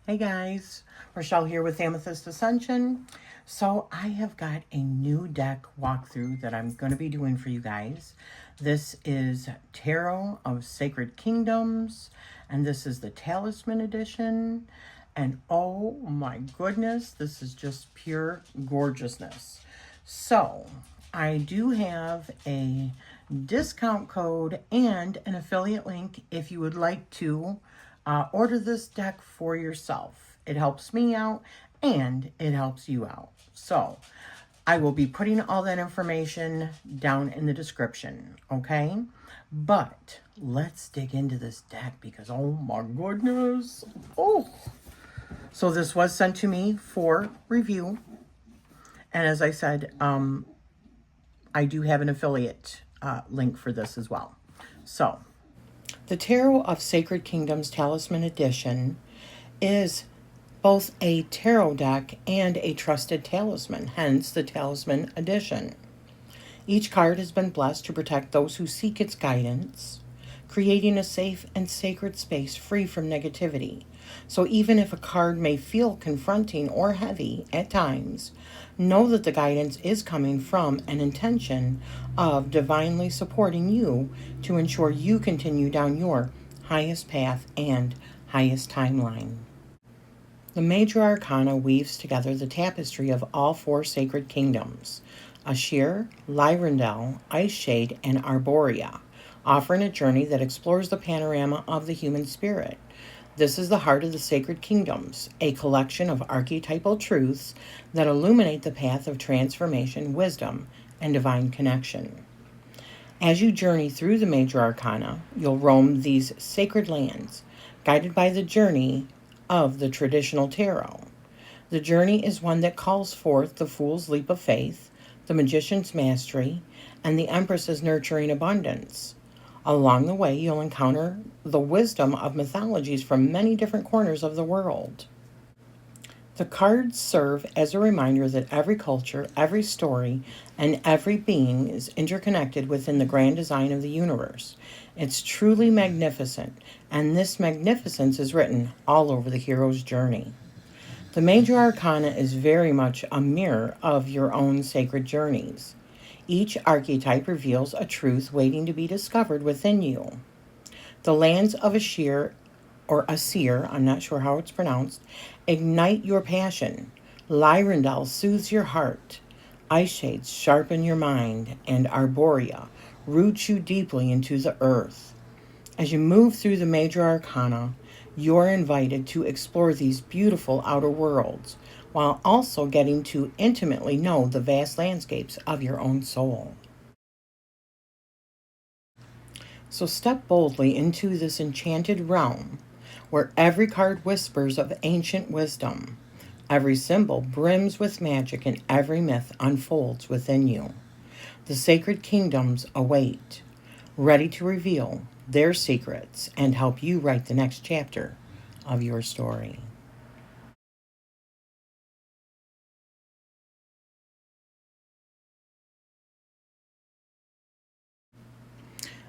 Hey guys, Rochelle here with Amethyst Ascension. So I have got a new deck walkthrough that I'm going to be doing for you guys. This is Tarot of Sacred Kingdoms, and this is the Talisman Edition. And oh my goodness, this is just pure gorgeousness. So I do have a discount code and an affiliate link if you would like to order this deck for yourself. It helps me out and it helps you out. So I will be putting all that information down in the description, okay? But let's dig into this deck because oh my goodness. Oh. So this was sent to me for review. And as I said, I do have an affiliate link for this as well. So the Tarot of Sacred Kingdoms Talisman Edition is both a tarot deck and a trusted talisman, hence the Talisman Edition. Each card has been blessed to protect those who seek its guidance, creating a safe and sacred space free from negativity. So even if a card may feel confronting or heavy at times, know that the guidance is coming from an intention of divinely supporting you to ensure you continue down your highest path and highest timeline. The Major Arcana weaves together the tapestry of all four sacred kingdoms, Ashyr, Lyrindal, Iceshade, and Arboria, offering a journey that explores the panorama of the human spirit. This is the heart of the sacred kingdoms, a collection of archetypal truths that illuminate the path of transformation, wisdom, and divine connection. As you journey through the Major Arcana, you'll roam these sacred lands, guided by the journey of the traditional tarot. The journey is one that calls forth the Fool's leap of faith, the Magician's mastery, and the Empress's nurturing abundance. Along the way, you'll encounter the wisdom of mythologies from many different corners of the world. The cards serve as a reminder that every culture, every story, and every being is interconnected within the grand design of the universe. It's truly magnificent, and this magnificence is written all over the hero's journey. The Major Arcana is very much a mirror of your own sacred journeys. Each archetype reveals a truth waiting to be discovered within you. The lands of Ashyr, or Assyr, I'm not sure how it's pronounced, ignite your passion. Lyrindal soothes your heart. Iceshades sharpen your mind, and Arboria roots you deeply into the earth. As you move through the Major Arcana, you're invited to explore these beautiful outer worlds, while also getting to intimately know the vast landscapes of your own soul. So step boldly into this enchanted realm, where every card whispers of ancient wisdom, every symbol brims with magic, and every myth unfolds within you. The sacred kingdoms await, ready to reveal their secrets and help you write the next chapter of your story.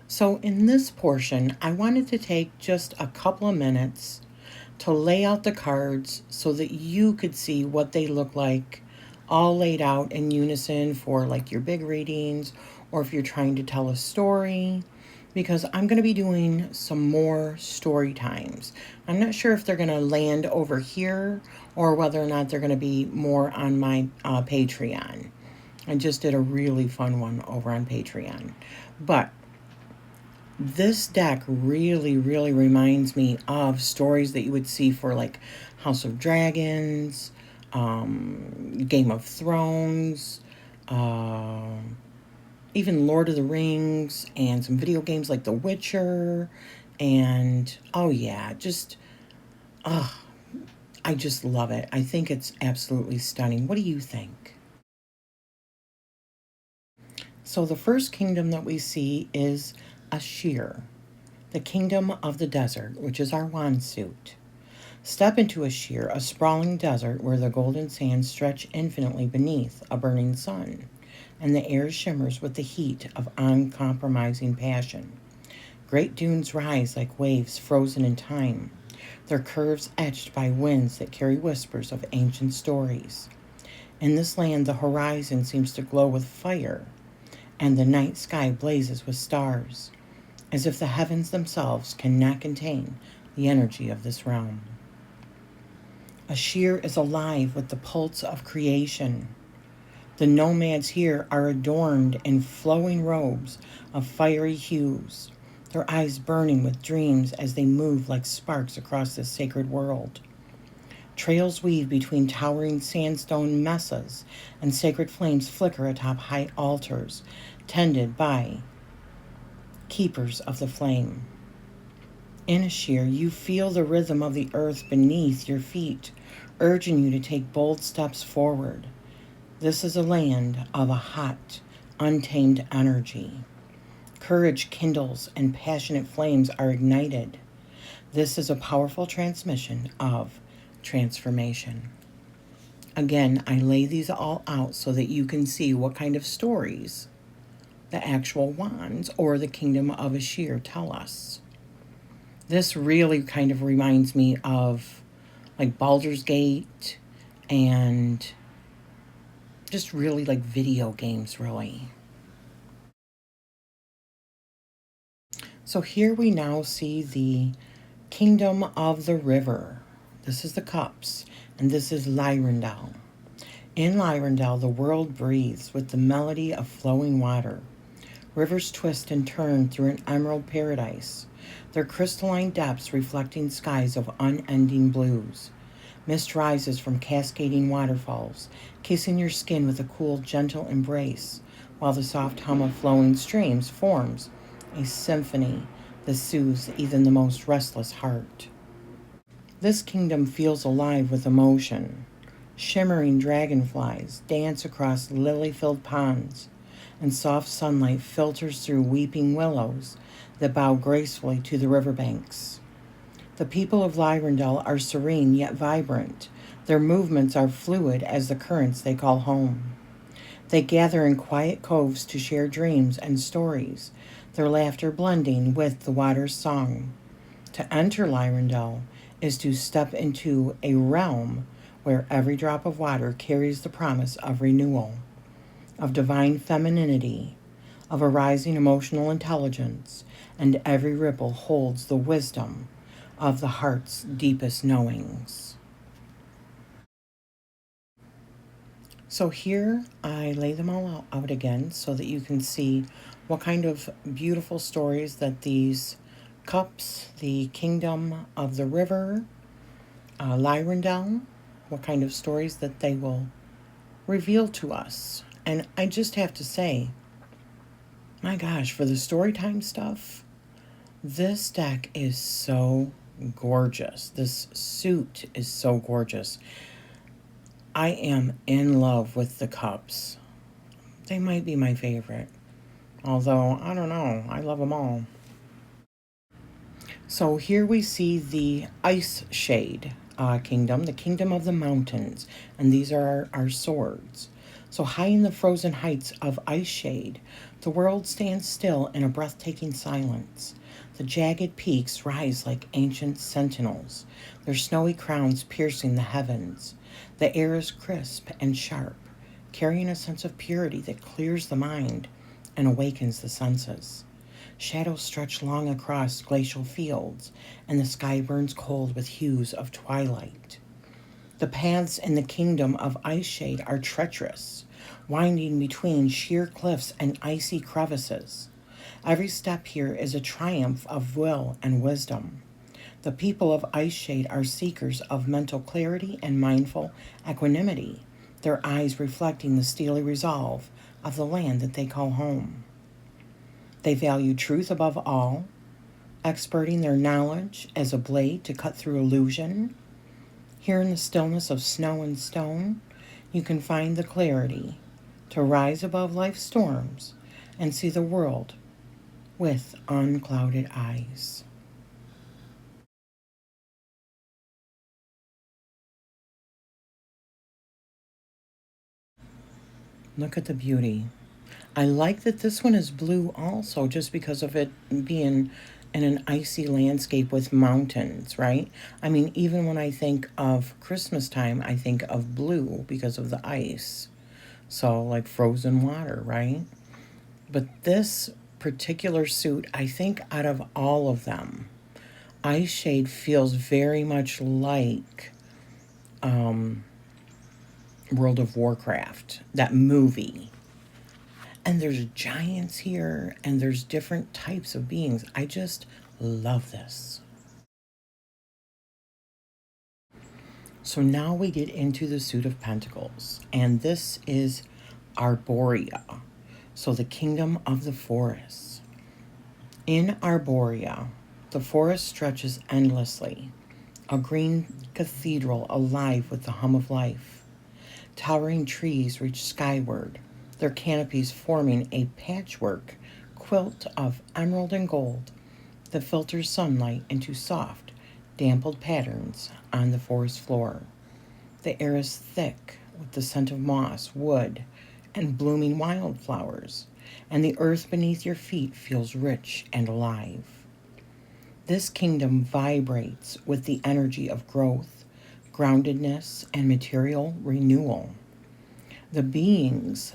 So in this portion, I wanted to take just a couple of minutes to lay out the cards so that you could see what they look like all laid out in unison for like your big readings or if you're trying to tell a story, because I'm going to be doing some more story times. I'm not sure if they're going to land over here or whether or not they're going to be more on my Patreon. I just did a really fun one over on Patreon. But this deck really, really reminds me of stories that you would see for like House of Dragons, Game of Thrones, even Lord of the Rings, and some video games like The Witcher, and oh yeah, I just love it. I think it's absolutely stunning. What do you think? So the first kingdom that we see is Ashyr, the kingdom of the desert, which is our wand suit. Step into Ashyr, a sprawling desert where the golden sands stretch infinitely beneath a burning sun, and the air shimmers with the heat of uncompromising passion. Great dunes rise like waves frozen in time. their curves etched by winds that carry whispers of ancient stories. In this land, the horizon seems to glow with fire, and the night sky blazes with stars, as if the heavens themselves cannot contain the energy of this realm. Ashyr is alive with the pulse of creation. The nomads here are adorned in flowing robes of fiery hues, their eyes burning with dreams as they move like sparks across this sacred world. Trails weave between towering sandstone mesas, and sacred flames flicker atop high altars, tended by keepers of the flame. In Ashyr, you feel the rhythm of the earth beneath your feet, urging you to take bold steps forward. This is a land of a hot, untamed energy. Courage kindles and passionate flames are ignited. This is a powerful transmission of transformation. Again, I lay these all out so that you can see what kind of stories the actual wands or the kingdom of Ashyr tell us. This really kind of reminds me of like Baldur's Gate and just really like video games, really. So here we now see the kingdom of the river. This is the cups, and this is Lyrindal. In Lyrindal, the world breathes with the melody of flowing water. Rivers twist and turn through an emerald paradise, their crystalline depths reflecting skies of unending blues. Mist rises from cascading waterfalls, kissing your skin with a cool, gentle embrace, while the soft hum of flowing streams forms a symphony that soothes even the most restless heart. This kingdom feels alive with emotion. Shimmering dragonflies dance across lily-filled ponds, and soft sunlight filters through weeping willows that bow gracefully to the riverbanks. The people of Lyrindal are serene yet vibrant. Their movements are fluid as the currents they call home. They gather in quiet coves to share dreams and stories, their laughter blending with the water's song. To enter Lyrindal is to step into a realm where every drop of water carries the promise of renewal, of divine femininity, of a rising emotional intelligence, and every ripple holds the wisdom of the heart's deepest knowings. So here I lay them all out again so that you can see what kind of beautiful stories that these cups, the kingdom of the river, Lyrindal, what kind of stories that they will reveal to us. And I just have to say, my gosh, for the storytime stuff, this deck is so gorgeous. This suit is so gorgeous. I am in love with the cups. They might be my favorite. Although, I don't know. I love them all. So here we see the Iceshade kingdom, the kingdom of the mountains. And these are our swords. So high in the frozen heights of Iceshade, the world stands still in a breathtaking silence. The jagged peaks rise like ancient sentinels, their snowy crowns piercing the heavens. The air is crisp and sharp, carrying a sense of purity that clears the mind and awakens the senses. Shadows stretch long across glacial fields, and the sky burns cold with hues of twilight. The paths in the kingdom of Iceshade are treacherous, winding between sheer cliffs and icy crevices. Every step here is a triumph of will and wisdom. The people of Iceshade are seekers of mental clarity and mindful equanimity, their eyes reflecting the steely resolve of the land that they call home. They value truth above all, experting their knowledge as a blade to cut through illusion. Here in the stillness of snow and stone, you can find the clarity to rise above life's storms and see the world with unclouded eyes. Look at the beauty. I like that this one is blue also, just because of it being in an icy landscape with mountains, right? I mean, even when I think of Christmas time, I think of blue because of the ice. So, like frozen water, right? But this particular suit, I think out of all of them, Iceshade feels very much like World of Warcraft, that movie. And there's giants here, and there's different types of beings. I just love this. So now we get into the suit of Pentacles, and this is Arboria. So the kingdom of the forests. In Arboria, the forest stretches endlessly, a green cathedral alive with the hum of life. Towering trees reach skyward, their canopies forming a patchwork quilt of emerald and gold that filters sunlight into soft, dampled patterns on the forest floor. The air is thick with the scent of moss, wood, and blooming wildflowers, and the earth beneath your feet feels rich and alive. This kingdom vibrates with the energy of growth, groundedness, and material renewal. The beings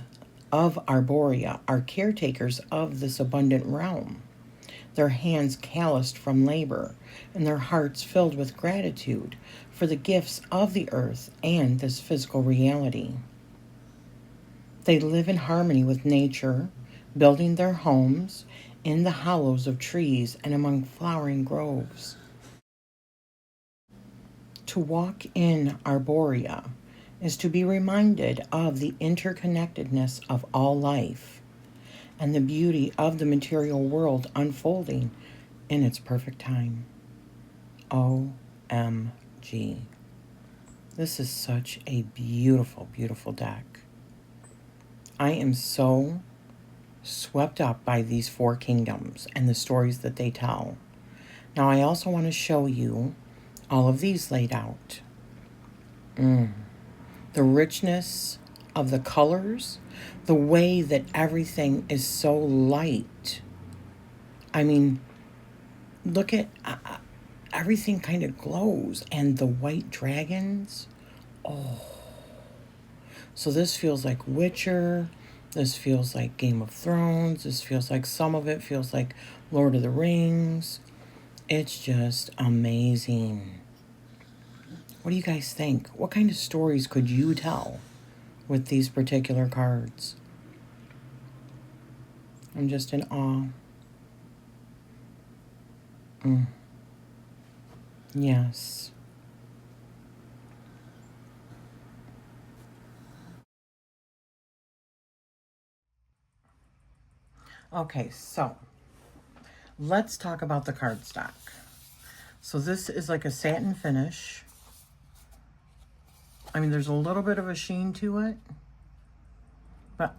of Arboria are caretakers of this abundant realm, their hands calloused from labor and their hearts filled with gratitude for the gifts of the earth and this physical reality. They live in harmony with nature, building their homes in the hollows of trees and among flowering groves. To walk in Arboria is to be reminded of the interconnectedness of all life and the beauty of the material world unfolding in its perfect time. OMG. This is such a beautiful, beautiful deck. I am so swept up by these four kingdoms and the stories that they tell. Now, I also want to show you all of these laid out. The richness of the colors, the way that everything is so light. I mean, look at everything kind of glows, and the white dragons. Oh, so this feels like Witcher. This feels like Game of Thrones. This feels like, some of it feels like Lord of the Rings. It's just amazing. What do you guys think? What kind of stories could you tell with these particular cards? I'm just in awe. Yes. Okay, so let's talk about the cardstock. So this is like a satin finish. I mean, there's a little bit of a sheen to it,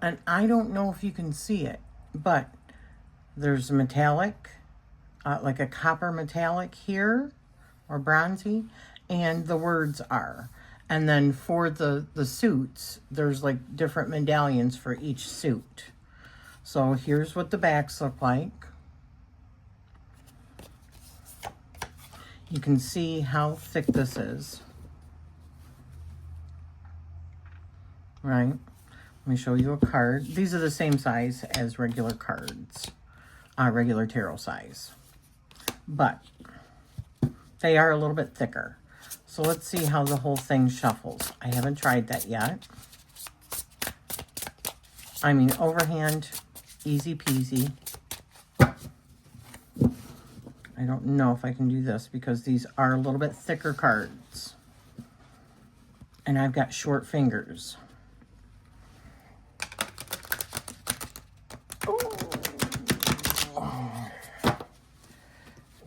and I don't know if you can see it, but there's metallic, like a copper metallic here, or bronzy, and the words are. And then for the suits, there's like different medallions for each suit. So here's what the backs look like. You can see how thick this is. Right? Let me show you a card. These are the same size as regular cards, regular tarot size. But they are a little bit thicker. So let's see how the whole thing shuffles. I haven't tried that yet. I mean, overhand, easy peasy. I don't know if I can do this because these are a little bit thicker cards. And I've got short fingers.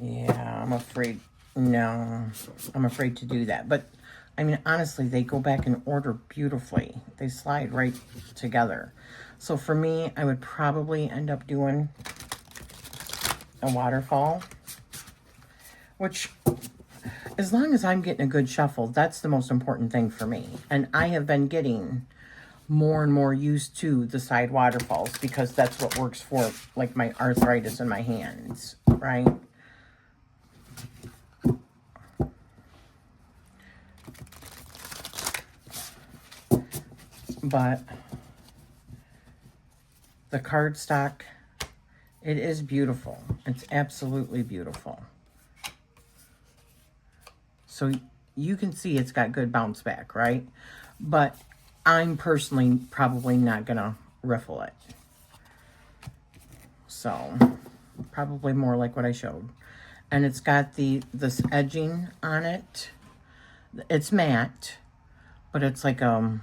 Yeah, I'm afraid. No, I'm afraid to do that. But, I mean, honestly, they go back in order beautifully. They slide right together. So for me, I would probably end up doing a waterfall. Which, as long as I'm getting a good shuffle, that's the most important thing for me. And I have been getting more and more used to the side waterfalls because that's what works for like my arthritis in my hands, right? But the cardstock, it is beautiful. It's absolutely beautiful. So you can see it's got good bounce back, right? But I'm personally probably not gonna riffle it. So probably more like what I showed. And it's got this edging on it. It's matte, but it's like a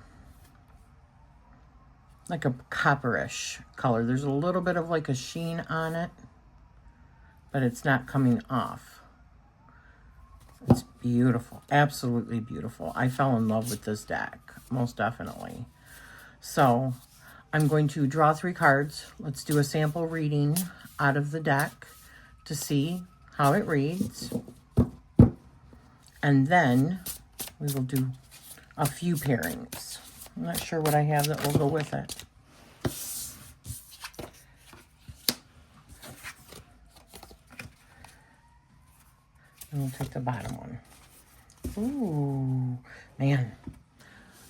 copperish color. There's a little bit of like a sheen on it, but it's not coming off. It's beautiful, absolutely beautiful. I fell in love with this deck, most definitely. So I'm going to draw 3 cards. Let's do a sample reading out of the deck to see how it reads. And then we will do a few pairings. I'm not sure what I have that will go with it. And we'll take the bottom one. Ooh, man.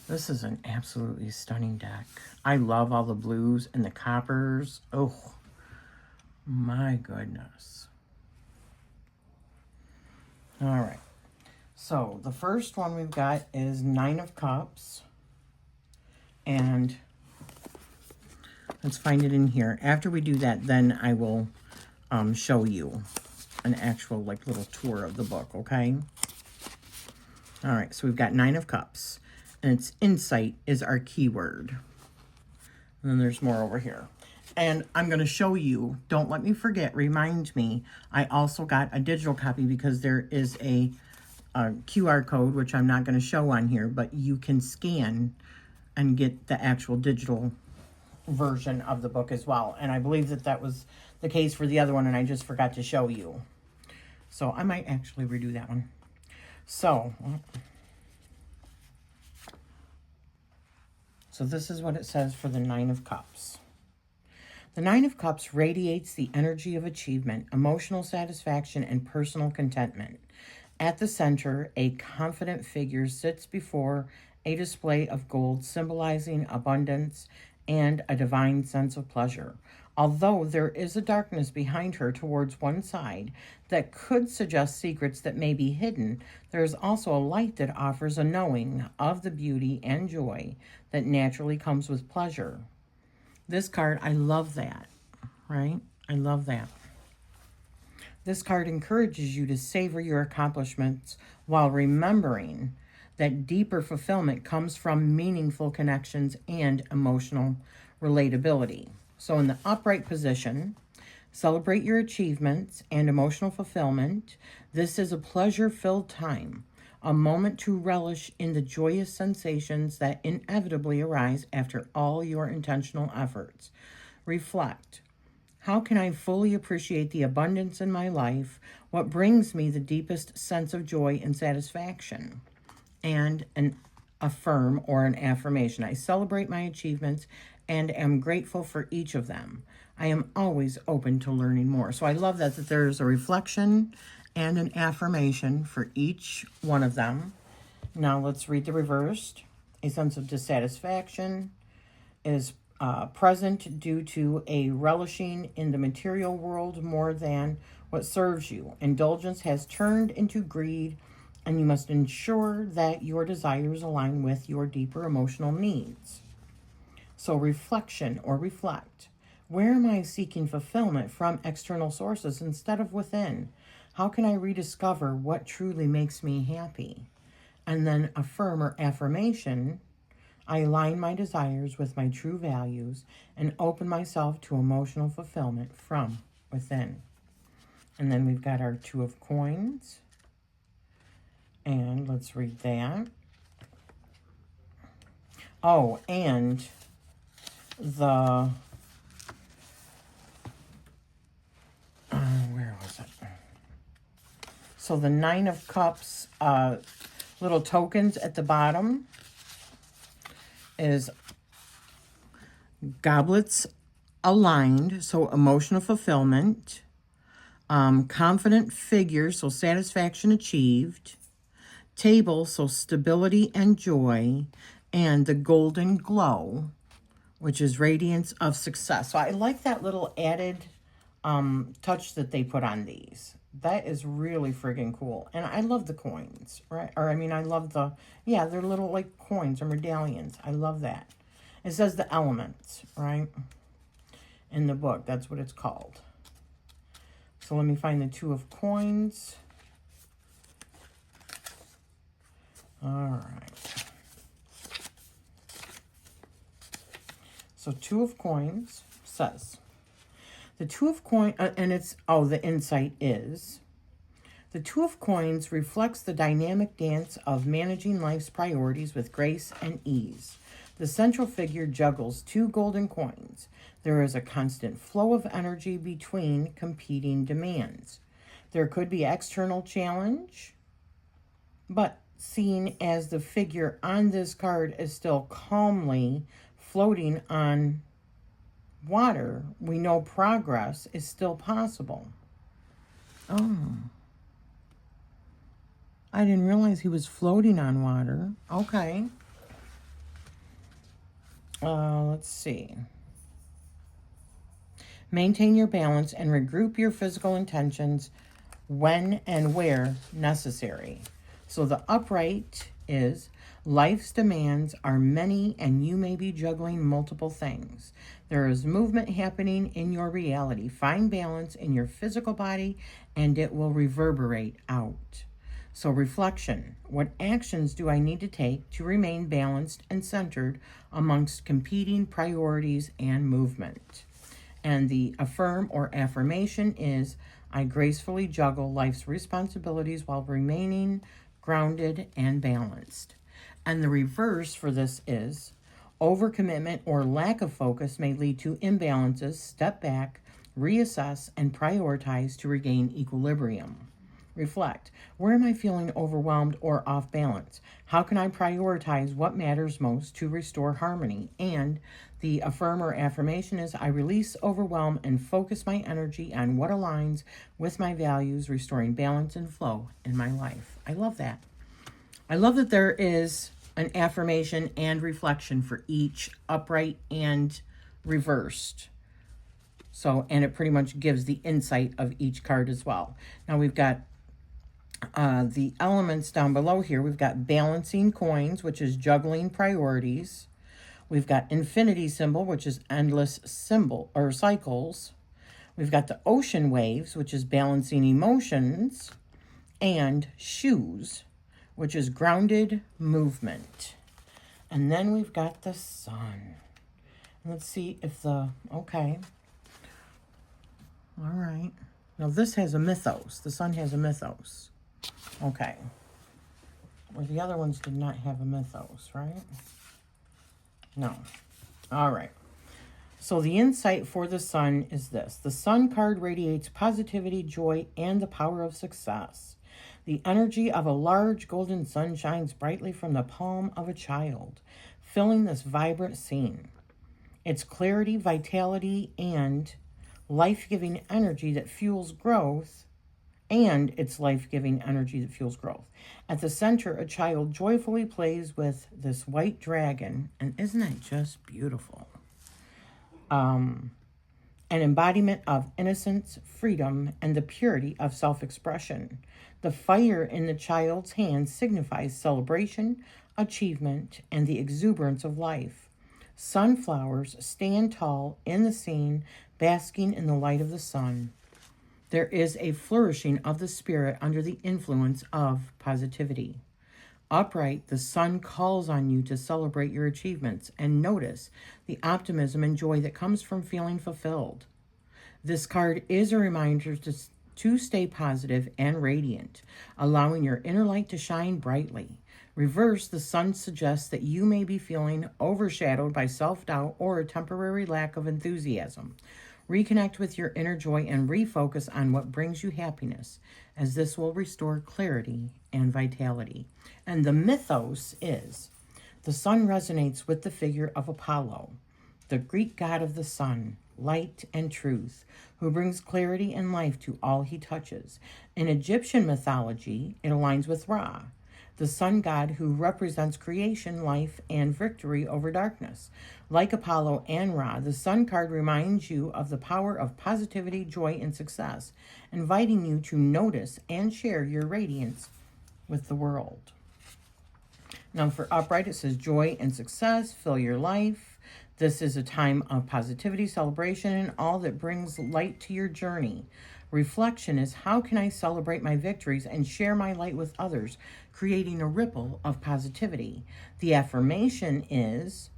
This is an absolutely stunning deck. I love all the blues and the coppers. Oh, my goodness. All right. So the first one we've got is 9 of Cups. And let's find it in here. After we do that, then I will show you an actual like little tour of the book, okay? All right, so we've got 9 of Cups. And its insight is our keyword. And then there's more over here. And I'm going to show you, don't let me forget, remind me, I also got a digital copy because there is a QR code, which I'm not going to show on here, but you can scan and get the actual digital version of the book as well. And I believe that that was the case for the other one, and I just forgot to show you. So I might actually redo that one. So this is what it says for the 9 of Cups. The 9 of Cups radiates the energy of achievement, emotional satisfaction, and personal contentment. At the center, a confident figure sits before a display of gold symbolizing abundance and a divine sense of pleasure. Although there is a darkness behind her towards one side that could suggest secrets that may be hidden, there is also a light that offers a knowing of the beauty and joy that naturally comes with pleasure. This card, I love that, right? I love that. This card encourages you to savor your accomplishments while remembering that deeper fulfillment comes from meaningful connections and emotional relatability. So in the upright position, celebrate your achievements and emotional fulfillment. This is a pleasure-filled time, a moment to relish in the joyous sensations that inevitably arise after all your intentional efforts. Reflect. How can I fully appreciate the abundance in my life? What brings me the deepest sense of joy and satisfaction? And an affirm or an affirmation. I celebrate my achievements and am grateful for each of them. I am always open to learning more. So I love that there's a reflection and an affirmation for each one of them. Now let's read the reversed. A sense of dissatisfaction is present due to a relishing in the material world more than what serves you. Indulgence has turned into greed, and you must ensure that your desires align with your deeper emotional needs. So reflection or reflect. Where am I seeking fulfillment from external sources instead of within? How can I rediscover what truly makes me happy? And then affirm or affirmation. I align my desires with my true values and open myself to emotional fulfillment from within. And then we've got our 2 of Coins. And let's read that. Oh, and where was it? So the 9 of Cups, little tokens at the bottom is Goblets aligned, so emotional fulfillment. Confident figure, so satisfaction achieved. Table, so stability and joy. And the golden glow, which is radiance of success. So I like that little added touch that they put on these. That is really friggin' cool. And I love the coins, right? Or I mean, I love the, yeah, they're little like coins or medallions. I love that. It says the elements, right? In the book, that's what it's called. So let me find the Two of Coins. All right. So Two of Coins says, the Two of Coins, and it's, oh, the insight is, the Two of Coins reflects the dynamic dance of managing life's priorities with grace and ease. The central figure juggles two golden coins. There is a constant flow of energy between competing demands. There could be external challenge, but seen as the figure on this card is still calmly floating on water, we know progress is still possible. Oh. I didn't realize he was floating on water. Okay. Let's see. Maintain your balance and regroup your physical intentions when and where necessary. So the upright is, life's demands are many and you may be juggling multiple things. There is movement happening in your reality. Find balance in your physical body and it will reverberate out. So reflection, what actions do I need to take to remain balanced and centered amongst competing priorities and movement? And the affirm or affirmation is, I gracefully juggle life's responsibilities while remaining grounded and balanced. And the reverse for this is, overcommitment or lack of focus may lead to imbalances. Step back, reassess, and prioritize to regain equilibrium. Reflect. Where am I feeling overwhelmed or off balance? How can I prioritize what matters most to restore harmony? And the affirm or affirmation is, I release overwhelm and focus my energy on what aligns with my values, restoring balance and flow in my life. I love that. I love that there is an affirmation and reflection for each upright and reversed. So, and it pretty much gives the insight of each card as well. Now we've got the elements down below here. We've got balancing coins, which is juggling priorities. We've got infinity symbol, which is endless symbol or cycles. We've got the ocean waves, which is balancing emotions. And shoes, which is grounded movement. And then we've got the sun. Let's see if the, okay. All right. Now this has a mythos. The sun has a mythos. Okay. Where the other ones did not have a mythos, right? No. All right. So the insight for the sun is this. The sun card radiates positivity, joy, and the power of success. The energy of a large golden sun shines brightly from the palm of a child, filling this vibrant scene. Its clarity, vitality, and life-giving energy that fuels growth, and its life-giving energy that fuels growth. At the center, a child joyfully plays with this white dragon, and isn't that just beautiful? An embodiment of innocence, freedom, and the purity of self-expression. The fire in the child's hands signifies celebration, achievement, and the exuberance of life. Sunflowers stand tall in the scene, basking in the light of the sun. There is a flourishing of the spirit under the influence of positivity. Upright, the sun calls on you to celebrate your achievements and notice the optimism and joy that comes from feeling fulfilled. This card is a reminder to stay positive and radiant, allowing your inner light to shine brightly. Reverse, the sun suggests that you may be feeling overshadowed by self-doubt or a temporary lack of enthusiasm. Reconnect with your inner joy and refocus on what brings you happiness, as this will restore clarity and vitality. And the mythos is, the sun resonates with the figure of Apollo, the Greek god of the sun, light and truth, who brings clarity and life to all he touches. In Egyptian mythology, it aligns with Ra, the sun god who represents creation, life, and victory over darkness. Like Apollo and Ra, the sun card reminds you of the power of positivity, joy, and success, inviting you to notice and share your radiance with the world. Now for upright, it says joy and success, fill your life. This is a time of positivity, celebration, and all that brings light to your journey. Reflection is, how can I celebrate my victories and share my light with others, creating a ripple of positivity? The affirmation is,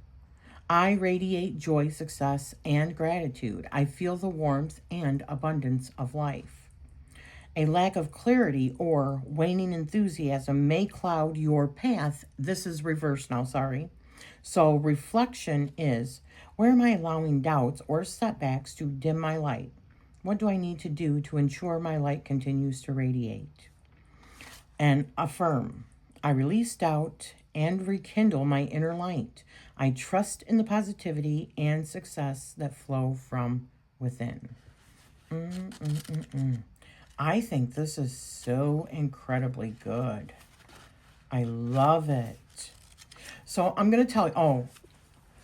I radiate joy, success, and gratitude. I feel the warmth and abundance of life. A lack of clarity or waning enthusiasm may cloud your path. This is reversed now, sorry. So reflection is, where am I allowing doubts or setbacks to dim my light? What do I need to do to ensure my light continues to radiate? And affirm, I release doubt and rekindle my inner light. I trust in the positivity and success that flow from within. I think this is so incredibly good. I love it. So I'm going to tell you,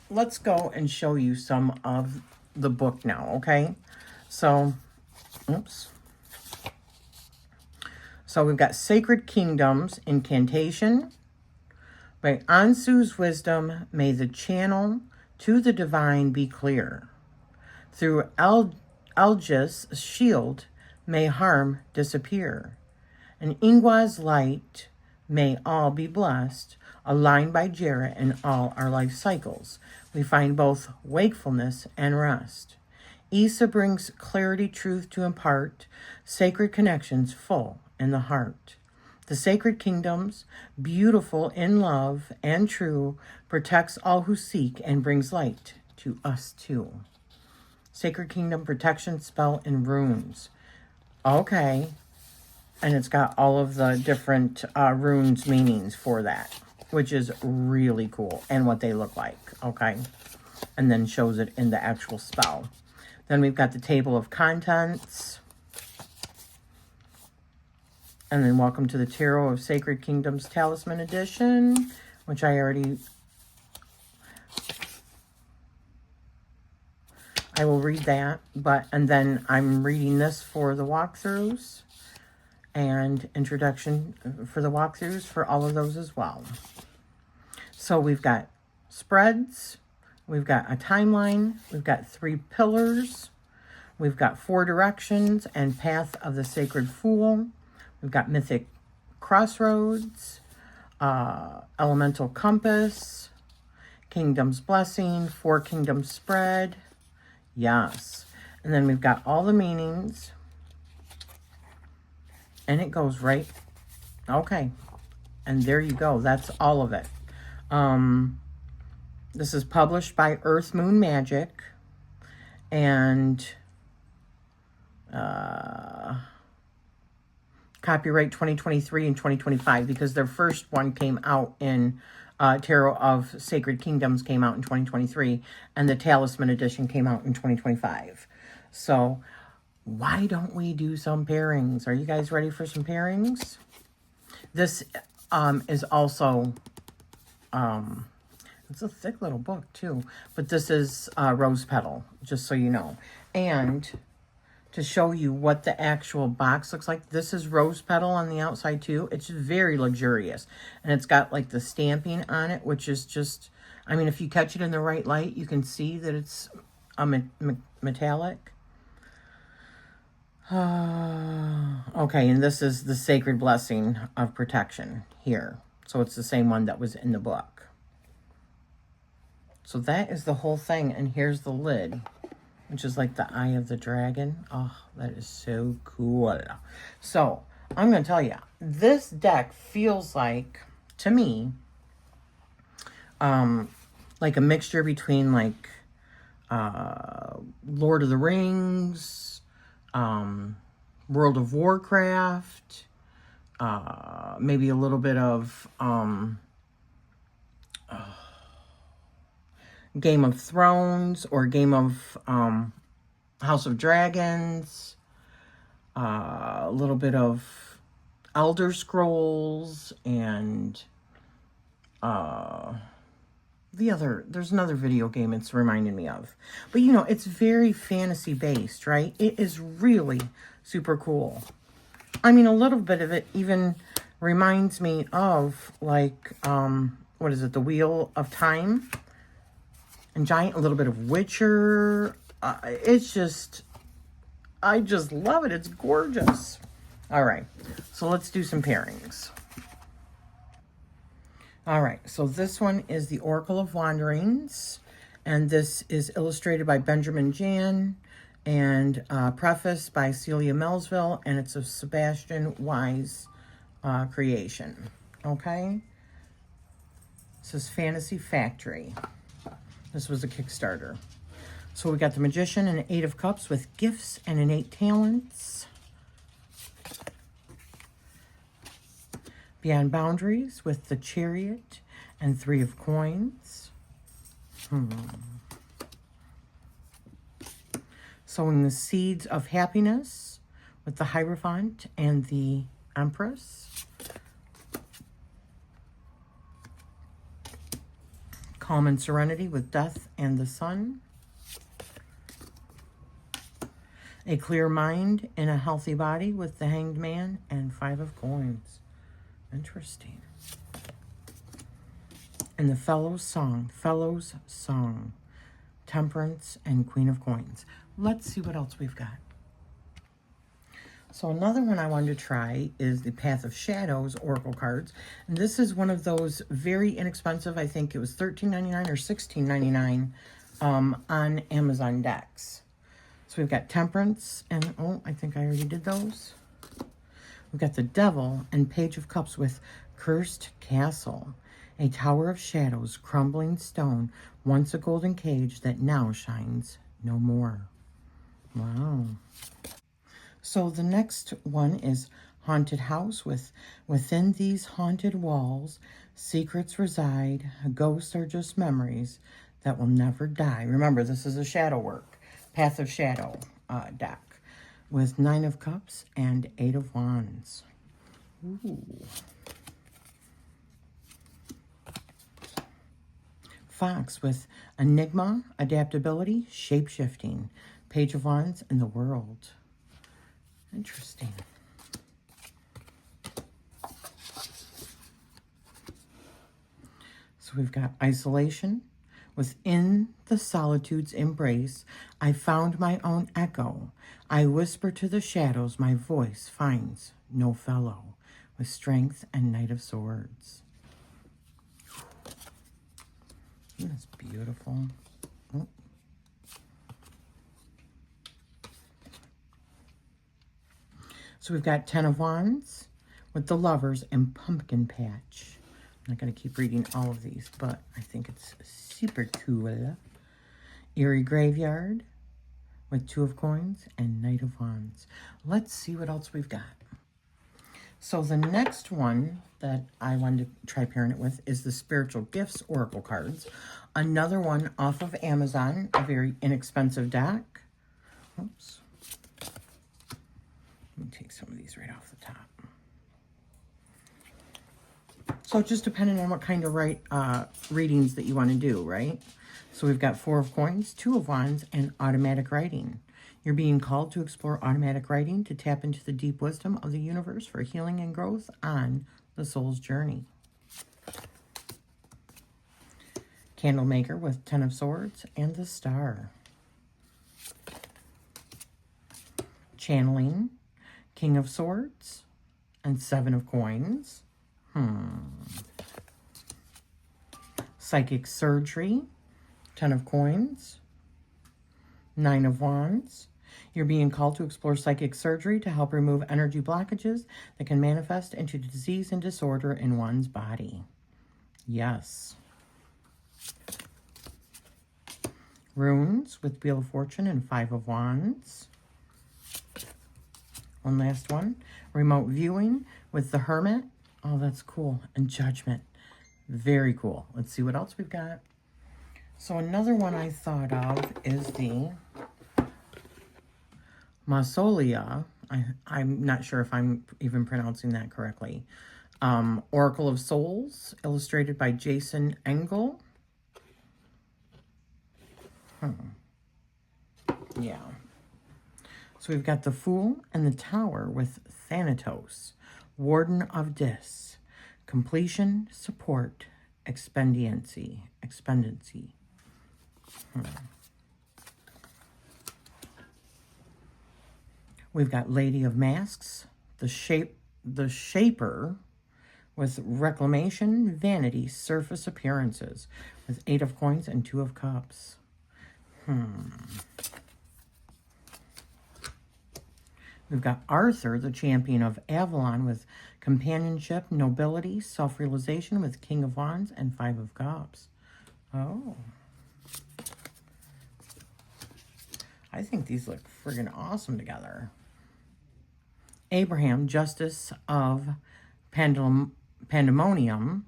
let's go and show you some of the book now, okay? So, oops. So we've got Sacred Kingdoms, Incantation. By Ansu's wisdom, may the channel to the divine be clear. Through Algis' shield, may harm disappear. In Ingwa's light, may all be blessed. Aligned by Jarrah in all our life cycles, we find both wakefulness and rest. Isa brings clarity, truth to impart, sacred connections full in the heart. The Sacred Kingdoms, beautiful in love and true, protects all who seek and brings light to us too. Sacred Kingdom protection spell and runes. Okay. And it's got all of the different runes meanings for that, which is really cool, and what they look like, okay? And then shows it in the actual spell. Then we've got the table of contents. And then welcome to the Tarot of Sacred Kingdoms Talisman Edition, which I will read that, and then I'm reading this for the walkthroughs and introduction for the walkthroughs for all of those as well. So we've got spreads, we've got a timeline, we've got 3 pillars, we've got 4 directions and Path of the Sacred Fool, we've got Mythic Crossroads, Elemental Compass, Kingdom's Blessing, 4 Kingdoms Spread, yes. And then we've got all the meanings, and it goes right, okay. And there you go, that's all of it. This is published by Earth Moon Magic, and copyright 2023 and 2025, because their first one came out in Tarot of Sacred Kingdoms came out in 2023, and the Talisman Edition came out in 2025. So why don't we do some pairings? Are you guys ready for some pairings? This is also, it's a thick little book too, but this is Rose Petal, just so you know. And to show you what the actual box looks like, this is Rose Petal on the outside too. It's very luxurious, and it's got like the stamping on it, which is just, I mean, if you catch it in the right light, you can see that it's a metallic. Okay, and this is the Sacred Blessing of Protection here. So it's the same one that was in the book. So that is the whole thing, and here's the lid, which is like the eye of the dragon. Oh, that is so cool. So I'm going to tell you, this deck feels like, to me, like a mixture between like Lord of the Rings, World of Warcraft, maybe a little bit of Game of Thrones or Game of House of Dragons. A little bit of Elder Scrolls and there's another video game it's reminding me of. But, you know, it's very fantasy based, right? It is really super cool. I mean, a little bit of it even reminds me of, like, what is it? The Wheel of Time and Giant, a little bit of Witcher. It's just, I just love it. It's gorgeous. All right, so let's do some pairings. All right, so this one is the Oracle of Wanderings, and this is illustrated by Benjamin Jan and prefaced by Celia Melville, and it's a Sebastian Wise creation, okay? This is Fantasy Factory. This was a Kickstarter. So we got the Magician and an 8 of Cups with gifts and innate talents. Beyond Boundaries with the Chariot and 3 of Coins. Sowing the Seeds of Happiness with the Hierophant and the Empress. Calm and Serenity with Death and the Sun. A Clear Mind in a Healthy Body with the Hanged Man and 5 of Coins. Interesting. And the Fellow's Song, Temperance and Queen of Coins. Let's see what else we've got. So another one I wanted to try is the Path of Shadows Oracle cards. And this is one of those very inexpensive, I think it was $13.99 or $16.99 on Amazon Decks. So we've got Temperance and, oh, I think I already did those. We've got the Devil and Page of Cups with Cursed Castle, a tower of shadows, crumbling stone, once a golden cage that now shines no more. Wow. So the next one is Haunted House with Within These Haunted Walls, Secrets Reside, Ghosts Are Just Memories That Will Never Die. Remember, this is a shadow work, Path of Shadow deck. With 9 of Cups and 8 of Wands. Ooh. Fox with Enigma, Adaptability, Shape-Shifting, Page of Wands, and the World. Interesting. So we've got Isolation. Within the solitude's embrace, I found my own echo. I whisper to the shadows, my voice finds no fellow. With Strength and Knight of Swords. That's beautiful. Oh. So we've got 10 of Wands with the Lovers and Pumpkin Patch. I'm not going to keep reading all of these, but I think it's super cool. Eerie Graveyard with 2 of Coins and Knight of Wands. Let's see what else we've got. So the next one that I wanted to try pairing it with is the Spiritual Gifts Oracle cards. Another one off of Amazon, a very inexpensive deck. Oops. Let me take some of these right off the top. So just depending on what kind of readings that you want to do, right? So we've got 4 of Coins, 2 of Wands, and Automatic Writing. You're being called to explore automatic writing to tap into the deep wisdom of the universe for healing and growth on the soul's journey. Candlemaker with 10 of Swords and the Star. Channeling, King of Swords, and 7 of Coins. Psychic Surgery, 10 of Coins, 9 of Wands. You're being called to explore psychic surgery to help remove energy blockages that can manifest into disease and disorder in one's body. Yes. Runes with Wheel of Fortune and 5 of Wands. One last one. Remote Viewing with the Hermit. Oh, that's cool. And Judgment. Very cool. Let's see what else we've got. So another one I thought of is the Mausolea. I'm not sure if I'm even pronouncing that correctly. Oracle of Souls, illustrated by Jason Engel. Yeah. So we've got the Fool and the Tower with Thanatos, Warden of Dis, completion, support, expendiency. We've got Lady of Masks, the Shaper, with reclamation, vanity, surface appearances, with 8 of coins and 2 of cups. We've got Arthur, the champion of Avalon, with companionship, nobility, self-realization, with King of Wands and 5 of cups. Oh. I think these look friggin' awesome together. Abraham, Justice of Pandemonium,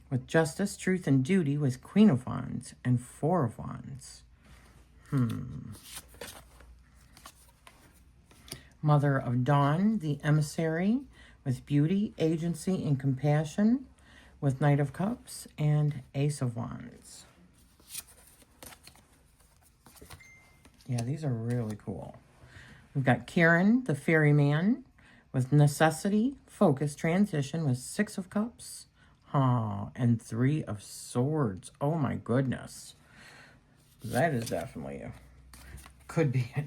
with Justice, Truth, and Duty, with Queen of Wands and 4 of Wands. Mother of Dawn, the Emissary, with Beauty, Agency, and Compassion, with Knight of Cups and Ace of Wands. Yeah, these are really cool. We've got Kieran, the Ferryman, with Necessity, Focus, Transition, with 6 of Cups, and 3 of Swords. Oh my goodness. That is definitely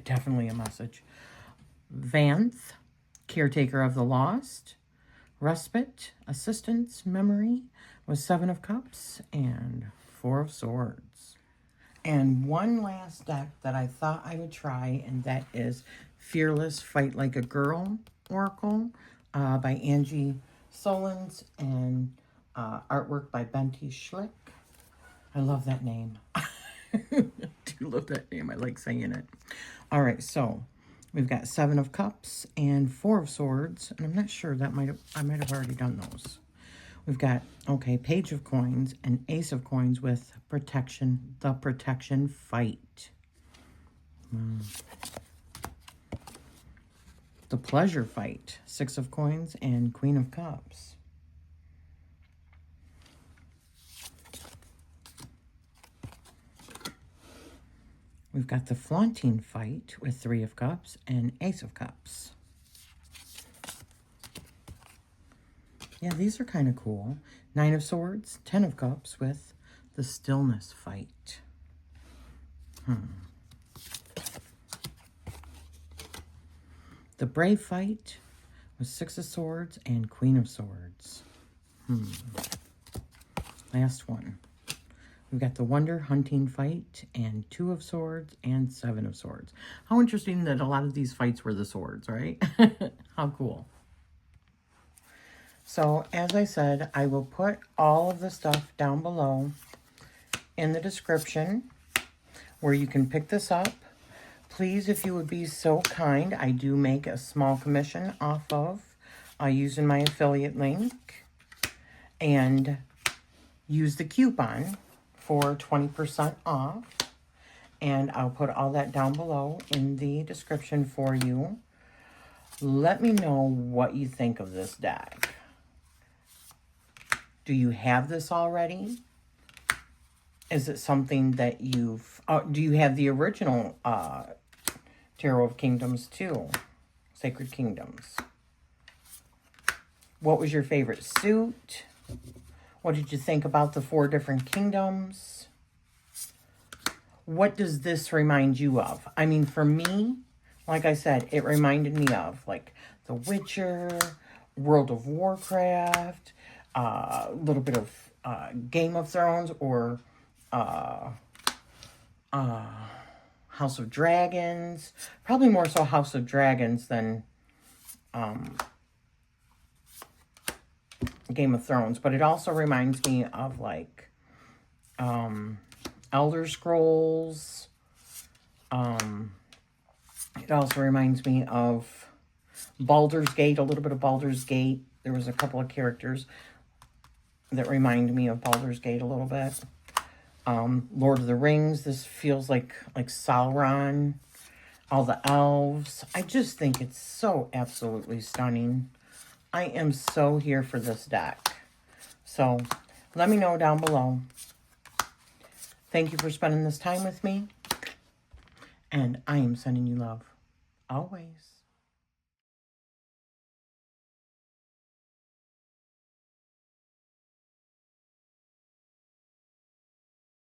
definitely a message. Vanth, Caretaker of the Lost, Respite, Assistance, Memory, with 7 of Cups and 4 of Swords. And one last deck that I thought I would try, and that is Fearless Fight Like a Girl Oracle by Angie Solins and artwork by Benty Schlick. I love that name. I do love that name. I like saying it. All right, so we've got 7 of Cups and 4 of Swords, and I'm not sure that I might have already done those. We've got, okay, Page of Coins and Ace of Coins with Protection, the Protection Fight. The Pleasure Fight, 6 of Coins and Queen of Cups. We've got the Flaunting Fight with 3 of Cups and Ace of Cups. Yeah, these are kind of cool. 9 of Swords, 10 of Cups with the Stillness Fight. The Brave Fight with 6 of Swords and Queen of Swords. Last one. We've got the Wonder Hunting Fight and 2 of Swords and 7 of Swords. How interesting that a lot of these fights were the swords, right? How cool. So, as I said, I will put all of the stuff down below in the description where you can pick this up. Please, if you would be so kind, I do make a small commission off of using my affiliate link. And use the coupon for 20% off. And I'll put all that down below in the description for you. Let me know what you think of this deck. Do you have this already? Is it something that you've... do you have the original Tarot of Kingdoms too? Sacred Kingdoms. What was your favorite suit? What did you think about the 4 different kingdoms? What does this remind you of? I mean, for me, like I said, it reminded me of like The Witcher, World of Warcraft, a little bit of Game of Thrones, or House of Dragons. Probably more so House of Dragons than Game of Thrones. But it also reminds me of like Elder Scrolls. It also reminds me of Baldur's Gate, a little bit of Baldur's Gate. There was a couple of characters that remind me of Baldur's Gate a little bit. Lord of the Rings. This feels like Sauron. All the elves. I just think it's so absolutely stunning. I am so here for this deck. So let me know down below. Thank you for spending this time with me. And I am sending you love. Always.